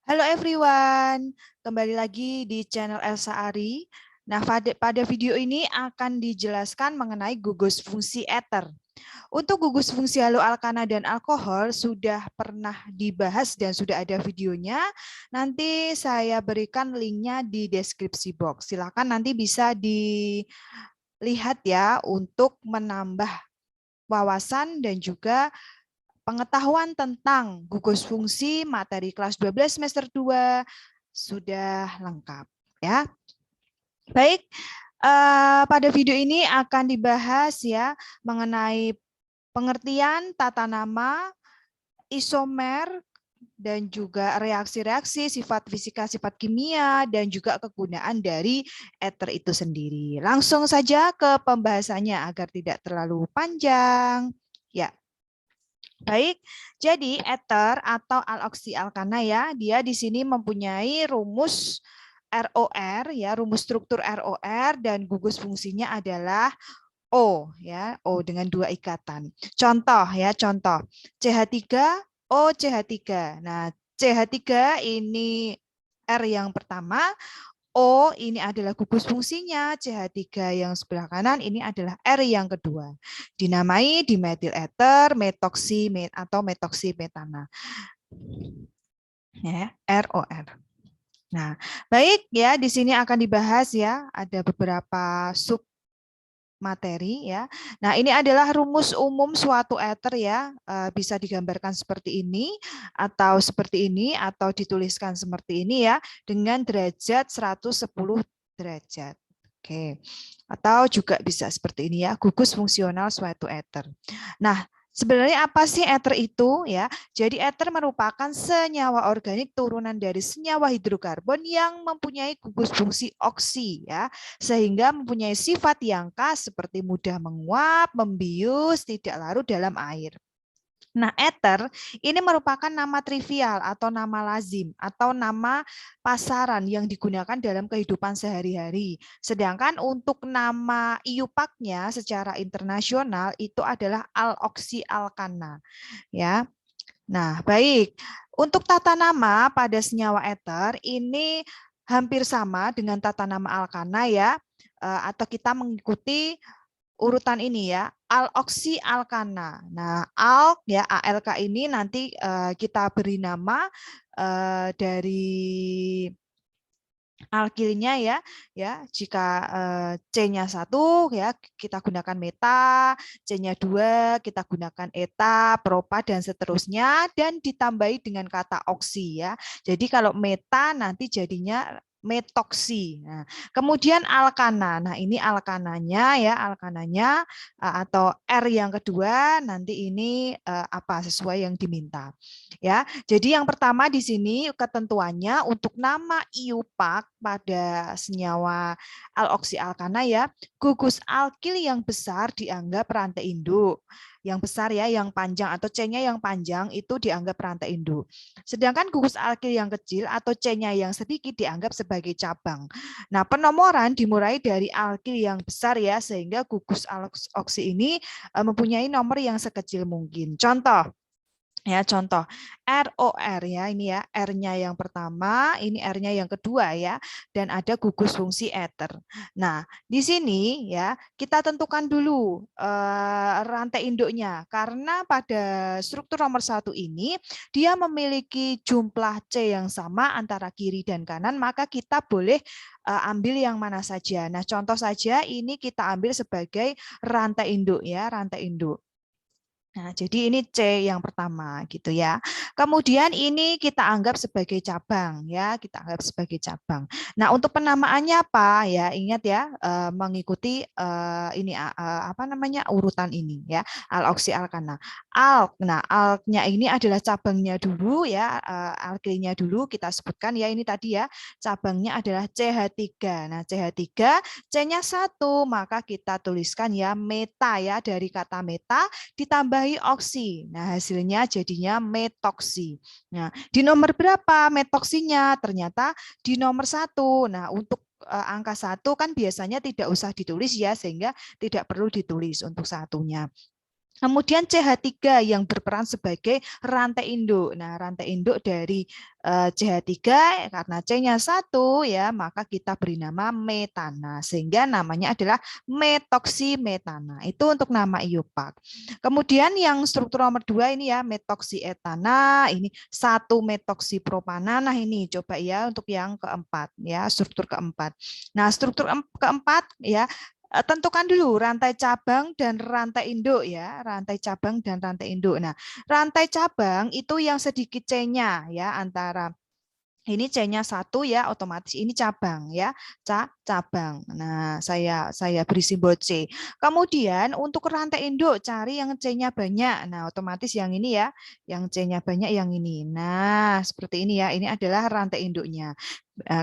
Halo everyone, kembali lagi di channel Elsa Ari. Nah, pada video ini akan dijelaskan mengenai gugus fungsi ether. Untuk gugus fungsi haloalkana dan alkohol sudah pernah dibahas dan sudah ada videonya. Nanti saya berikan linknya di deskripsi box. Silakan nanti bisa dilihat ya untuk menambah wawasan dan juga pengetahuan tentang gugus fungsi materi kelas 12 semester 2 sudah lengkap ya. Baik, pada video ini akan dibahas ya mengenai pengertian tata nama, isomer, dan juga reaksi-reaksi, sifat fisika, sifat kimia, dan juga kegunaan dari ether itu sendiri. Langsung saja ke pembahasannya agar tidak terlalu panjang. Ya, baik, jadi ether atau aloksialkana ya, dia di sini mempunyai rumus ROR ya, rumus struktur ROR dan gugus fungsinya adalah O ya, O dengan dua ikatan. Contoh ya, contoh CH3 O CH3. Nah, CH3 ini R yang pertama, O ini adalah gugus fungsinya, CH3 yang sebelah kanan ini adalah R yang kedua. Dinamai dimetil ether, metoksi atau metoksi metana. Ya, ROR. Nah, baik ya, di sini akan dibahas ya, ada beberapa sub materi ya. Nah, ini adalah rumus umum suatu ether ya. Bisa digambarkan seperti ini atau dituliskan seperti ini ya dengan derajat 110 derajat. Oke. Atau juga bisa seperti ini ya, gugus fungsional suatu ether. Nah, sebenarnya apa sih ether itu ya? Jadi ether merupakan senyawa organik turunan dari senyawa hidrokarbon yang mempunyai gugus fungsi oksi ya, sehingga mempunyai sifat yang khas seperti mudah menguap, membius, tidak larut dalam air. Nah, ether ini merupakan nama trivial atau nama lazim atau nama pasaran yang digunakan dalam kehidupan sehari-hari. Sedangkan untuk nama iupaknya secara internasional itu adalah aloksialkana, ya. Nah, baik. Untuk tata nama pada senyawa ether ini hampir sama dengan tata nama alkana ya, atau kita mengikuti urutan ini ya, aloksialkana. Nah, alk ya, ALK ini nanti kita beri nama dari alkilnya ya, jika C-nya 1 ya kita gunakan meta, C-nya 2 kita gunakan eta, propa dan seterusnya dan ditambahi dengan kata oksi ya. Jadi kalau meta nanti jadinya metoksi. Nah, kemudian alkana. Nah, ini alkananya ya, alkananya atau R yang kedua nanti ini apa sesuai yang diminta. Ya. Jadi yang pertama di sini ketentuannya untuk nama iupak pada senyawa aloksialkana ya, gugus alkil yang besar dianggap rantai induk. Yang besar ya, yang panjang atau C-nya yang panjang itu dianggap rantai induk. Sedangkan gugus alkil yang kecil atau C-nya yang sedikit dianggap sebagai cabang. Nah, penomoran dimulai dari alkil yang besar ya, sehingga gugus aloksi ini mempunyai nomor yang sekecil mungkin. Contoh, ya, contoh ROR ya, ini ya R-nya yang pertama, ini R-nya yang kedua ya, dan ada gugus fungsi ether. Nah, di sini ya kita tentukan dulu rantai induknya karena pada struktur nomor 1 ini dia memiliki jumlah C yang sama antara kiri dan kanan, maka kita boleh ambil yang mana saja. Nah, contoh saja ini kita ambil sebagai rantai induk ya, rantai induk. Nah, jadi ini C yang pertama gitu ya. Kemudian ini kita anggap sebagai cabang ya, kita anggap sebagai cabang. Nah, untuk penamaannya apa ya? Ingat ya, mengikuti ini apa namanya urutan ini ya, aloksialkana. Alk. Nah, alknya ini adalah cabangnya dulu ya, alkilnya dulu kita sebutkan ya ini tadi ya, cabangnya adalah CH3. Nah, CH3 C-nya 1, maka kita tuliskan ya meta ya, dari kata meta ditambahi oksi. Nah, hasilnya jadinya metoksi. Nah, di nomor berapa metoksinya? Ternyata di nomor 1. Nah, untuk angka 1 kan biasanya tidak usah ditulis ya, sehingga tidak perlu ditulis untuk satunya. Kemudian CH3 yang berperan sebagai rantai induk. Nah, rantai induk dari CH3 karena C-nya 1 ya, maka kita beri nama metana sehingga namanya adalah metoksimetana. Itu untuk nama IUPAC. Kemudian yang struktur nomor 2 ini ya, metoksietana, ini 1 metoksipropana. Nah, ini coba ya untuk yang keempat ya, struktur keempat. Nah, struktur keempat ya, tentukan dulu rantai cabang dan rantai induk ya, rantai cabang dan rantai induk. Nah, rantai cabang itu yang sedikit C-nya ya, antara ini C-nya 1 ya, otomatis ini cabang ya, cabang. Nah, saya beri simbol C. Kemudian untuk rantai induk cari yang C-nya banyak. Nah, otomatis yang ini ya, yang C-nya banyak yang ini. Nah, seperti ini ya. Ini adalah rantai induknya.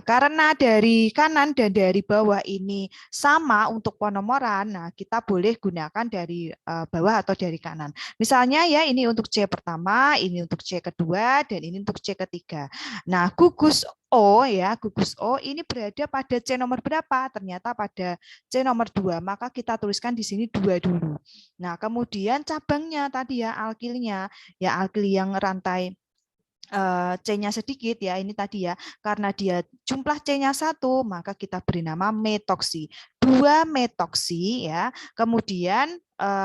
Karena dari kanan dan dari bawah ini sama untuk penomoran, nah kita boleh gunakan dari bawah atau dari kanan. Misalnya ya ini untuk C pertama, ini untuk C kedua, dan ini untuk C ketiga. Nah gugus O ya, gugus O ini berada pada C nomor berapa? Ternyata pada C nomor 2, maka kita tuliskan di sini 2 dulu. Nah kemudian cabangnya tadi ya, alkilnya, ya alkil yang rantai C-nya sedikit ya, ini tadi ya, karena dia jumlah C-nya 1, maka kita beri nama metoksi. 2 metoksi ya. Kemudian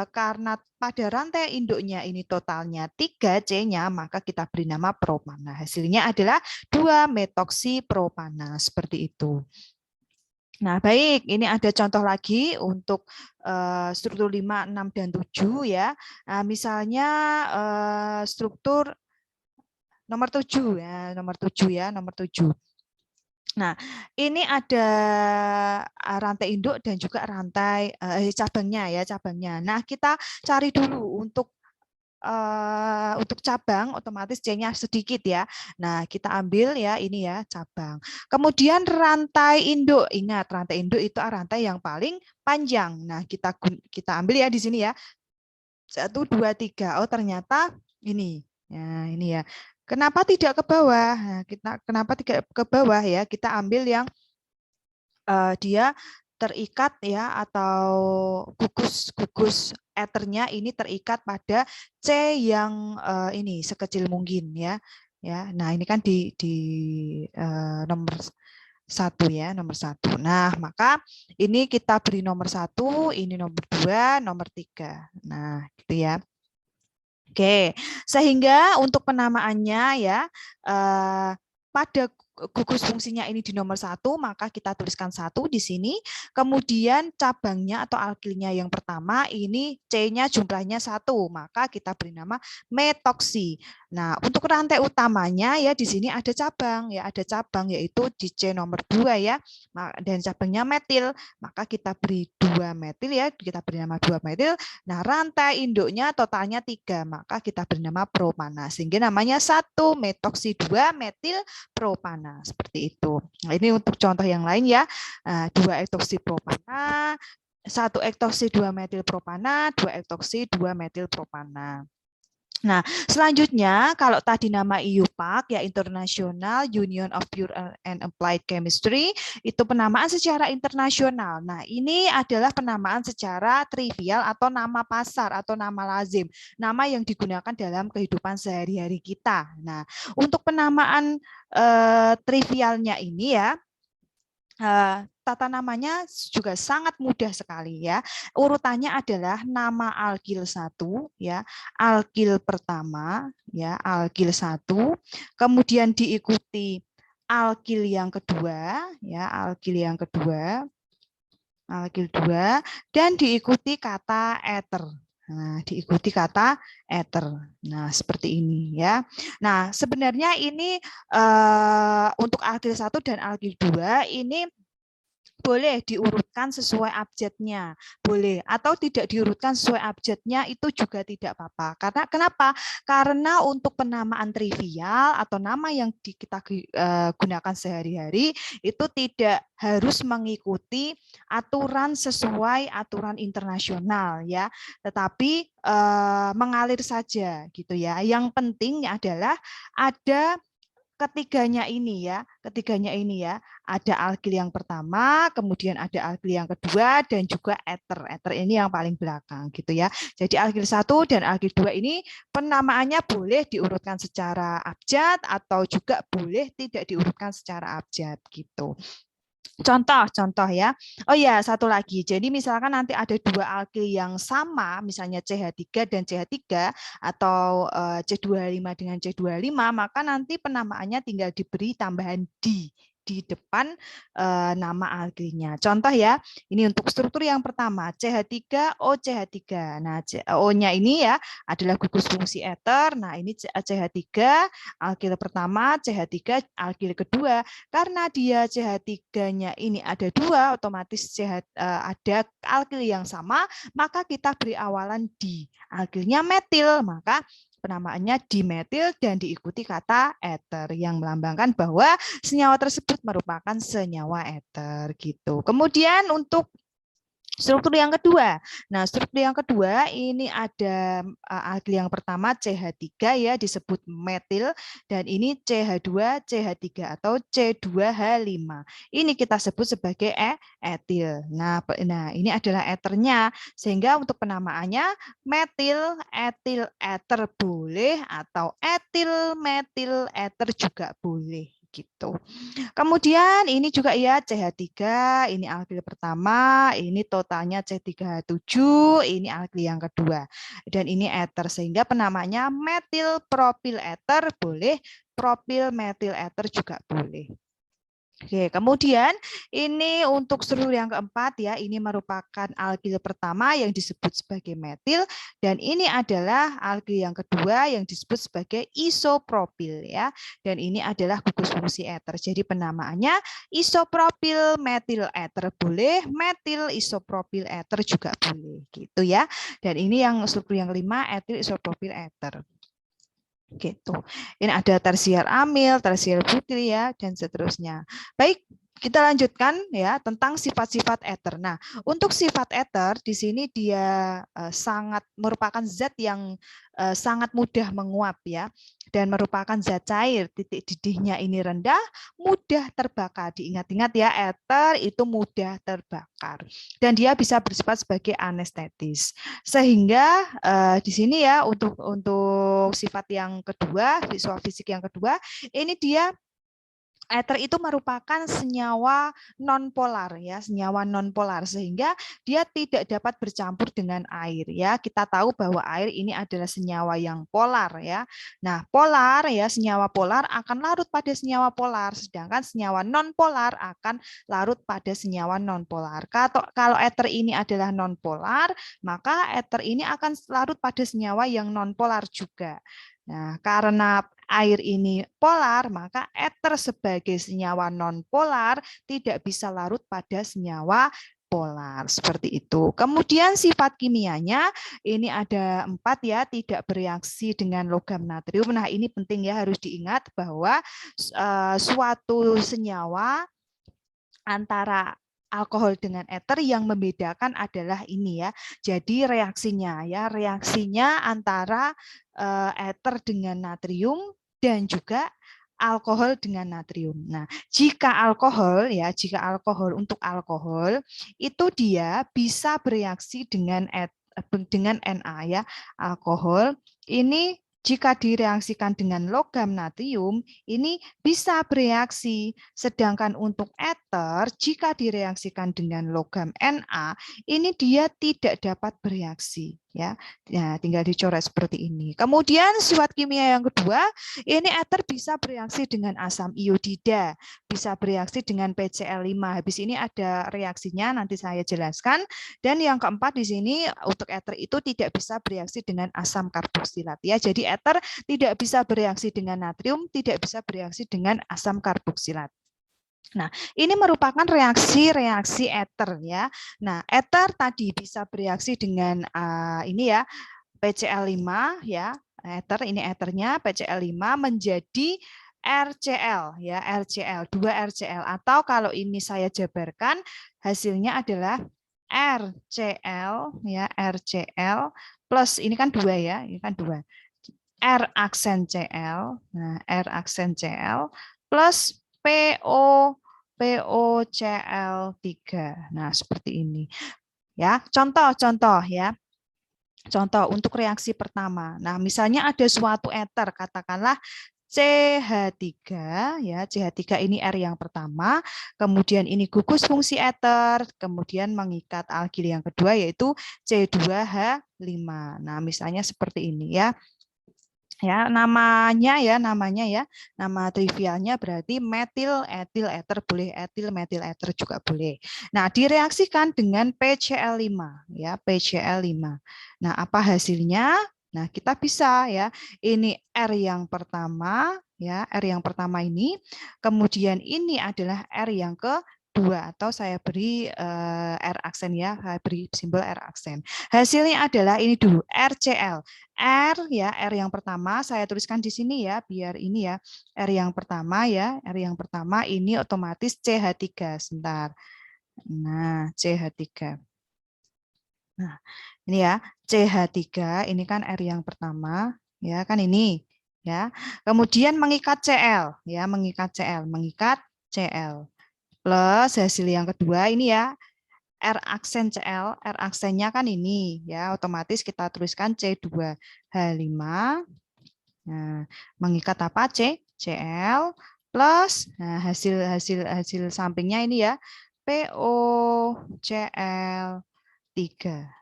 karena pada rantai induknya ini totalnya 3 C-nya, maka kita beri nama propana. Hasilnya adalah 2 metoksi propana seperti itu. Nah, baik, ini ada contoh lagi untuk struktur 5, 6 dan 7 ya. Nah, misalnya struktur nomor 7 ya, nomor 7 ya, nomor 7. Nah, ini ada rantai induk dan juga rantai cabangnya ya, cabangnya. Nah, kita cari dulu untuk cabang otomatis C-nya sedikit ya. Nah, kita ambil ya ini ya cabang. Kemudian rantai induk. Ingat, rantai induk itu rantai yang paling panjang. Nah, kita ambil ya di sini ya. 1 2 3. Oh, ternyata ini. Ya, ini ya. Kenapa tidak ke bawah? Nah, kenapa tidak ke bawah ya? Kita ambil yang dia terikat ya atau gugus ethernya ini terikat pada C yang ini sekecil mungkin ya. Ya, nah ini kan di nomor 1 ya, nomor 1. Nah, maka ini kita beri nomor 1, ini nomor 2, nomor 3. Nah, gitu ya. Oke, sehingga untuk penamaannya ya pada gugus fungsinya ini di nomor 1, maka kita tuliskan 1 di sini. Kemudian cabangnya atau alkilnya yang pertama ini C-nya jumlahnya 1, maka kita beri nama metoksi. Nah, untuk rantai utamanya ya di sini ada cabang ya, ada cabang yaitu di C nomor 2 ya. Dan cabangnya metil, maka kita beri 2 metil ya, kita beri nama 2 metil. Nah, rantai induknya totalnya 3, maka kita beri nama propana. Sehingga namanya 1 metoksi 2 metil propana. Seperti itu. Nah, ini untuk contoh yang lain ya. 2 ektoksi propana, 1 ektoksi 2 metil propana, 2 ektoksi 2 metil propana. Nah, selanjutnya kalau tadi nama IUPAC ya International Union of Pure and Applied Chemistry itu penamaan secara internasional. Nah, ini adalah penamaan secara trivial atau nama pasar atau nama lazim, nama yang digunakan dalam kehidupan sehari-hari kita. Nah, untuk penamaan trivialnya ini ya tata namanya juga sangat mudah sekali ya. Urutannya adalah nama alkil 1 ya, alkil pertama ya, alkil 1, kemudian diikuti alkil yang kedua ya, alkil yang kedua, alkil 2 dan diikuti kata eter. Nah, diikuti kata ether. Nah, seperti ini ya. Nah, sebenarnya ini untuk alkil 1 dan alkil 2 ini boleh diurutkan sesuai abjadnya, boleh, atau tidak diurutkan sesuai abjadnya itu juga tidak apa-apa. Karena kenapa? Karena untuk penamaan trivial atau nama yang kita gunakan sehari-hari itu tidak harus mengikuti aturan sesuai aturan internasional ya, tetapi mengalir saja gitu ya. Yang penting adalah ada ketiganya ini ya, ada alkil yang pertama, kemudian ada alkil yang kedua, dan juga ether. Ether ini yang paling belakang gitu ya. Jadi alkil 1 dan alkil 2 ini penamaannya boleh diurutkan secara abjad atau juga boleh tidak diurutkan secara abjad gitu. Contoh ya. Oh ya, satu lagi. Jadi misalkan nanti ada dua alkil yang sama, misalnya CH3 dan CH3 atau C25 dengan C25, maka nanti penamaannya tinggal diberi tambahan di depan nama alkilnya. Contoh ya, ini untuk struktur yang pertama, CH3 OCH3. Nah, O-nya ini ya adalah gugus fungsi ether. Nah, ini CH3 alkil pertama, CH3 alkil kedua. Karena dia CH3-nya ini ada dua, otomatis ada alkil yang sama, maka kita beri awalan di. Alkilnya metil, maka penamaannya dimetil dan diikuti kata ether yang melambangkan bahwa senyawa tersebut merupakan senyawa ether gitu. Kemudian untuk struktur yang kedua. Nah, struktur yang kedua ini ada alkil yang pertama CH3 ya disebut metil dan ini CH2 CH3 atau C2H5. Ini kita sebut sebagai etil. Nah, ini adalah eternya sehingga untuk penamaannya metil, etil, eter boleh atau etil, metil, eter juga boleh gitu. Kemudian ini juga ya CH3, ini alkil pertama, ini totalnya C3H7, ini alkil yang kedua. Dan ini ether sehingga penamanya metil propil ether boleh, propil metil ether juga boleh. Oke, kemudian ini untuk struktur yang keempat ya, ini merupakan alkil pertama yang disebut sebagai metil dan ini adalah alkil yang kedua yang disebut sebagai isopropil ya. Dan ini adalah gugus fungsi ether. Jadi penamaannya isopropil metil ether boleh, metil isopropil ether juga boleh gitu ya. Dan ini yang struktur yang kelima etil isopropil ether. Gitu. Ini ada tersier amil, tersier butil ya dan seterusnya. Baik, kita lanjutkan ya tentang sifat-sifat ether. Nah, untuk sifat ether di sini dia sangat merupakan zat yang sangat mudah menguap ya dan merupakan zat cair. Titik didihnya ini rendah, mudah terbakar. Diingat-ingat ya, ether itu mudah terbakar dan dia bisa bersifat sebagai anestetis. Sehingga di sini ya untuk sifat yang kedua, visual fisik yang kedua, ini dia ether itu merupakan senyawa nonpolar ya, senyawa nonpolar sehingga dia tidak dapat bercampur dengan air ya. Kita tahu bahwa air ini adalah senyawa yang polar ya. Nah, polar ya, senyawa polar akan larut pada senyawa polar sedangkan senyawa nonpolar akan larut pada senyawa nonpolar. Kalau ether ini adalah nonpolar, maka ether ini akan larut pada senyawa yang nonpolar juga. Nah, karena air ini polar, maka ether sebagai senyawa non-polar tidak bisa larut pada senyawa polar. Seperti itu. Kemudian sifat kimianya, ini ada 4 ya, tidak bereaksi dengan logam natrium. Nah, ini penting ya, harus diingat bahwa suatu senyawa antara alkohol dengan ether yang membedakan adalah ini ya. Jadi reaksinya antara ether dengan natrium dan juga alkohol dengan natrium. Nah, jika alkohol untuk alkohol itu dia bisa bereaksi dengan Na ya. Alkohol ini jika direaksikan dengan logam natrium, ini bisa bereaksi. Sedangkan untuk ether, jika direaksikan dengan logam Na, ini dia tidak dapat bereaksi. Ya, tinggal dicoret seperti ini. Kemudian sifat kimia yang kedua, ini ether bisa bereaksi dengan asam iodida, bisa bereaksi dengan PCl5. Habis ini ada reaksinya, nanti saya jelaskan. Dan yang keempat di sini untuk ether itu tidak bisa bereaksi dengan asam karboksilat. Ya, jadi ether tidak bisa bereaksi dengan natrium, tidak bisa bereaksi dengan asam karboksilat. Nah, ini merupakan reaksi-reaksi ether ya. Nah, ether tadi bisa bereaksi dengan ini ya PCl5 ya. Ether ini ethernya PCl5 menjadi RCl ya, RCl, 2 RCl atau kalau ini saya jabarkan hasilnya adalah RCl ya, RCl plus ini kan 2 ya, ini kan 2. R aksen Cl, nah R aksen Cl plus POCl3. Nah, seperti ini. Ya, contoh ya. Contoh untuk reaksi pertama. Nah, misalnya ada suatu ether, katakanlah CH3 ya, CH3 ini R yang pertama, kemudian ini gugus fungsi ether, kemudian mengikat alkil yang kedua yaitu C2H5. Nah, misalnya seperti ini ya. Namanya ya, nama trivialnya berarti metil etil ether, boleh etil metil ether juga boleh. Nah, direaksikan dengan PCl5 ya, PCl5. Nah, apa hasilnya? Nah, kita bisa ya, ini R yang pertama ya, R yang pertama ini, kemudian ini adalah R yang kedua, atau saya beri R aksen ya, saya beri simbol R aksen. Hasilnya adalah ini dulu, RCl. R ya, R yang pertama saya tuliskan di sini ya, biar ini ya, R yang pertama ya, R yang pertama ini otomatis CH3 sebentar. Nah, CH3. Nah, ini ya, CH3 ini kan R yang pertama ya, kan ini ya. Kemudian mengikat Cl ya, mengikat Cl plus hasil yang kedua ini ya, R aksen Cl, R aksennya kan ini ya, otomatis kita tuliskan C2H5. Nah, mengikat apa? Cl plus nah, hasil sampingnya ini ya, POCl3.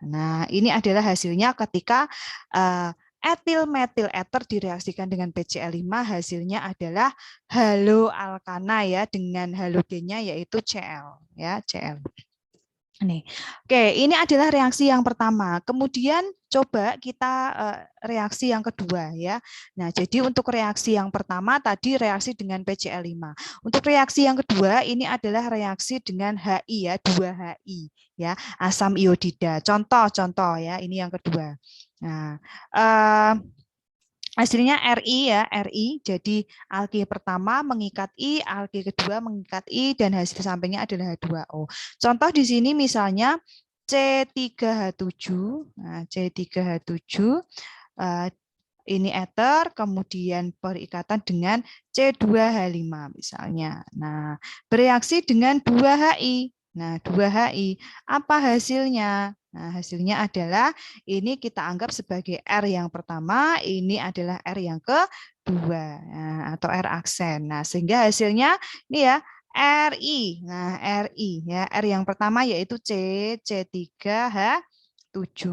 Nah, ini adalah hasilnya ketika etil metil ether direaksikan dengan PCl5, hasilnya adalah haloalkana ya, dengan halogennya yaitu Cl ya, Cl. Nih. Oke, ini adalah reaksi yang pertama. Kemudian coba kita reaksi yang kedua ya. Nah, jadi untuk reaksi yang pertama tadi reaksi dengan PCl5. Untuk reaksi yang kedua ini adalah reaksi dengan HI ya, 2HI ya, asam iodida. Contoh ya, ini yang kedua. Nah, hasilnya Ri ya, Ri. Jadi alki pertama mengikat I, alki kedua mengikat I, dan hasil sampingnya adalah H2O. Contoh di sini misalnya C3H7, nah, C3H7 ini ether, kemudian berikatan dengan C2H5 misalnya. Nah, bereaksi dengan 2HI. Nah, 2HI. Apa hasilnya? Nah, hasilnya adalah ini kita anggap sebagai R yang pertama, ini adalah R yang kedua, nah, atau R aksen. Nah, sehingga hasilnya ini ya, Ri. Nah, Ri ya, R yang pertama yaitu C3H7.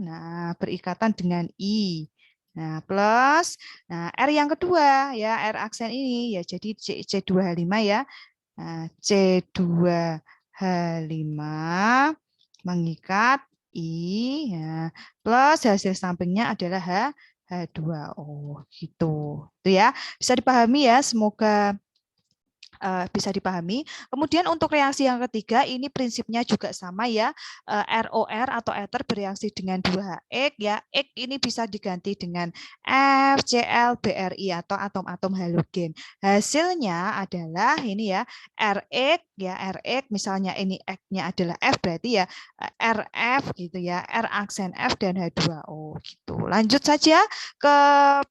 Nah, berikatan dengan I. Nah, plus nah R yang kedua ya, R aksen ini ya, jadi C2H5 ya. Nah, C2H5 mengikat I ya, plus hasil sampingnya adalah H2O gitu. Itu ya. Bisa dipahami ya, semoga bisa dipahami. Kemudian untuk reaksi yang ketiga ini prinsipnya juga sama ya, ROR atau ether bereaksi dengan 2H ya. X ini bisa diganti dengan FCl BRI atau atom-atom halogen. Hasilnya adalah ini ya, RX ya, RX misalnya ini X-nya adalah F, berarti ya RF gitu ya, R aksen F dan H2O gitu. Lanjut saja ke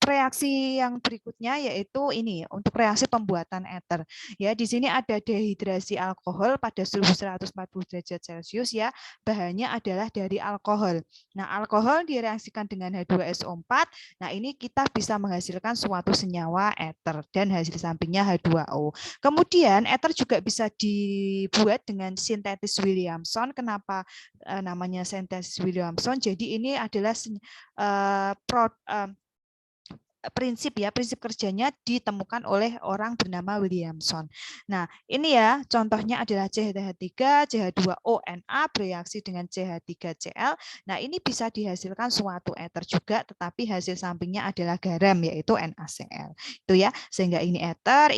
reaksi yang berikutnya yaitu ini untuk reaksi pembuatan ether. Ya, di sini ada dehidrasi alkohol pada suhu 140 derajat Celcius ya. Bahannya adalah dari alkohol. Nah, alkohol direaksikan dengan H2SO4. Nah, ini kita bisa menghasilkan suatu senyawa ether dan hasil sampingnya H2O. Kemudian ether juga bisa dibuat dengan sintetis Williamson. Kenapa namanya sintetis Williamson? Jadi ini adalah prinsip kerjanya ditemukan oleh orang bernama Williamson. Nah, ini ya contohnya adalah CH3, CH2ONA bereaksi dengan CH3Cl. Nah, ini bisa dihasilkan suatu ether juga, tetapi hasil sampingnya adalah garam yaitu NaCl. Itu ya, sehingga ini ether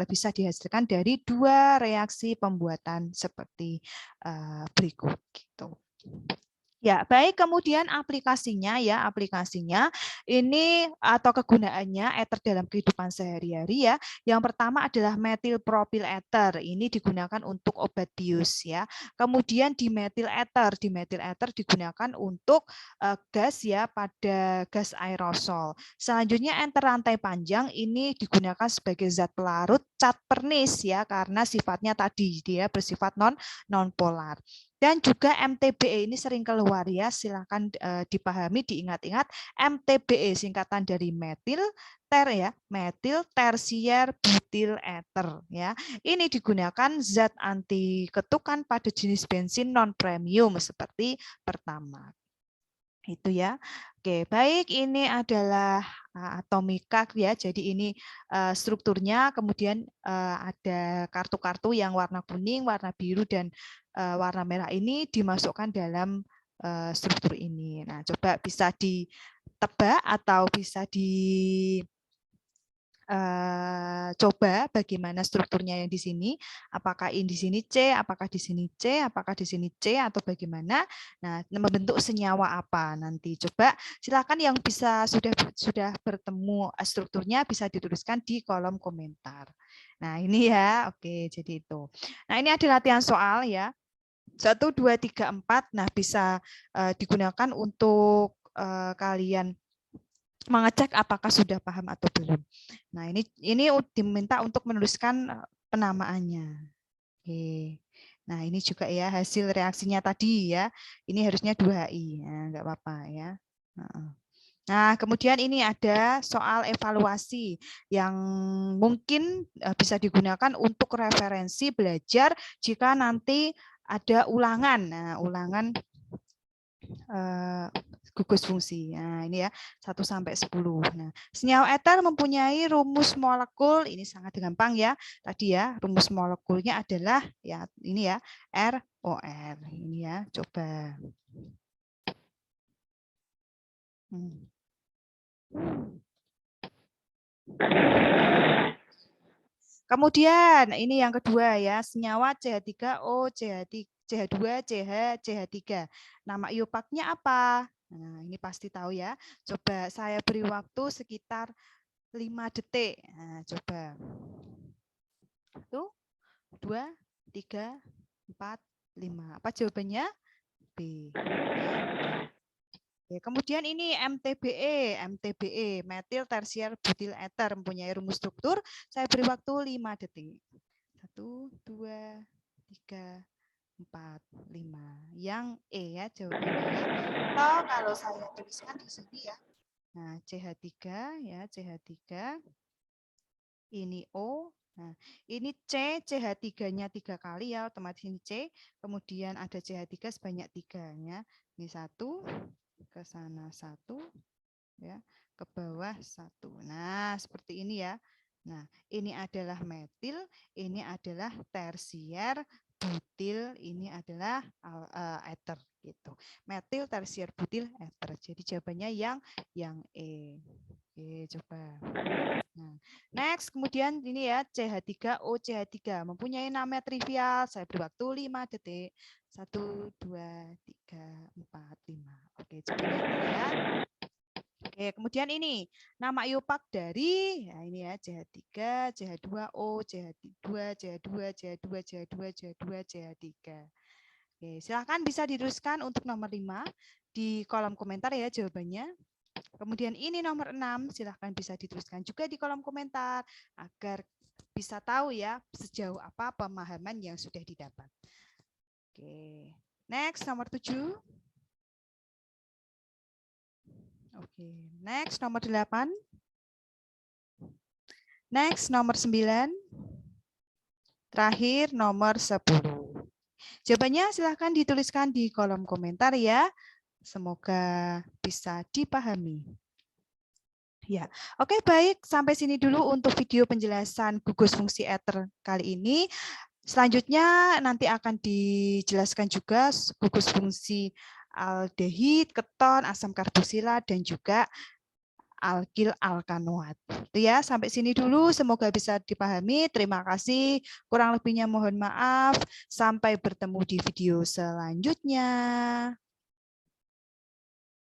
bisa dihasilkan dari dua reaksi pembuatan seperti berikut gitu. Ya, baik. Kemudian aplikasinya ya, aplikasinya ini atau kegunaannya ether dalam kehidupan sehari-hari ya. Yang pertama adalah metilpropil ether. Ini digunakan untuk obat bius ya. Kemudian dimetil ether digunakan untuk gas ya, pada gas aerosol. Selanjutnya ether rantai panjang ini digunakan sebagai zat pelarut cat pernis ya, karena sifatnya tadi dia bersifat non polar. Dan juga MTBE ini sering keluar ya, silakan dipahami, diingat-ingat. MTBE singkatan dari metil ya, metil tersier butil ether ya. Ini digunakan zat anti ketukan pada jenis bensin non premium seperti Pertamax. Itu ya. Oke, baik, ini adalah atomika ya. Jadi ini strukturnya, kemudian ada kartu-kartu yang warna kuning, warna biru dan warna merah ini dimasukkan dalam struktur ini. Nah, coba bisa ditebak atau bisa coba bagaimana strukturnya yang di sini. Apakah ini di sini C, apakah di sini C, apakah di sini C, atau bagaimana? Nah, membentuk senyawa apa nanti? Coba silakan yang bisa sudah bertemu strukturnya bisa dituliskan di kolom komentar. Nah, ini ya. Oke, jadi itu. Nah, ini ada latihan soal ya. 1, 2, 3, 4. Nah, bisa digunakan untuk kalian mengecek apakah sudah paham atau belum. Nah, ini diminta untuk menuliskan penamaannya. Oke. Nah, ini juga ya hasil reaksinya tadi ya. Ini harusnya 2i. Nah, enggak apa-apa ya. Nah, kemudian ini ada soal evaluasi yang mungkin bisa digunakan untuk referensi belajar jika nanti ada ulangan. Nah, ulangan gugus fungsi. Nah, ini ya 1 sampai 10. Nah, senyawa eter mempunyai rumus molekul, ini sangat gampang ya. Tadi ya, rumus molekulnya adalah ya ini ya, ROR. Ini ya, coba. Kemudian ini yang kedua ya, senyawa CH3O, CH2, CH, CH3. Nama iopaknya apa? Nah, ini pasti tahu ya. Coba saya beri waktu sekitar 5 detik. Nah, coba. 1, 2, 3, 4, 5. Apa jawabannya? B. Kemudian ini MTBE, metil tersier butil ether, mempunyai rumus struktur. Saya beri waktu 5 detik. 1, 2, 3, 4, 5. Yang E ya jawabannya. Atau kalau saya tuliskan di sini ya. Nah, CH3 ya, CH3. Ini O. Nah, ini C, CH3-nya 3 kali ya, otomatis ini C. Kemudian ada CH3 sebanyak 3 ya. Ini 1, ke sana 1, ya, ke bawah 1. Nah, seperti ini ya. Nah, ini adalah metil, ini adalah tersier, butil, ini adalah ether gitu. Metil, tersier, butil, ether. Jadi jawabannya yang E. Oke, coba. Nah, next, kemudian ini ya CH3O CH3 mempunyai nama trivial. Saya beri waktu 5 detik. 1, 2, 3, 4, 5. Oke, jawabannya ya. Oke, kemudian ini nama iopak dari ya ini ya CH3, CH2O, CH2, CH2, CH2, CH2, CH2, CH3. Oke, silakan bisa dituliskan untuk nomor 5 di kolom komentar ya jawabannya. Kemudian ini nomor 6, silahkan bisa dituliskan juga di kolom komentar agar bisa tahu ya sejauh apa pemahaman yang sudah didapat. Oke, next nomor 7. Oke, next nomor 8. Next nomor 9. Terakhir nomor 10. Jawabannya silahkan dituliskan di kolom komentar ya. Semoga bisa dipahami. Ya, oke baik. Sampai sini dulu untuk video penjelasan gugus fungsi ether kali ini. Selanjutnya nanti akan dijelaskan juga gugus fungsi aldehid, keton, asam karboksila, dan juga alkil alkanoat. Itu ya, sampai sini dulu. Semoga bisa dipahami. Terima kasih. Kurang lebihnya mohon maaf. Sampai bertemu di video selanjutnya.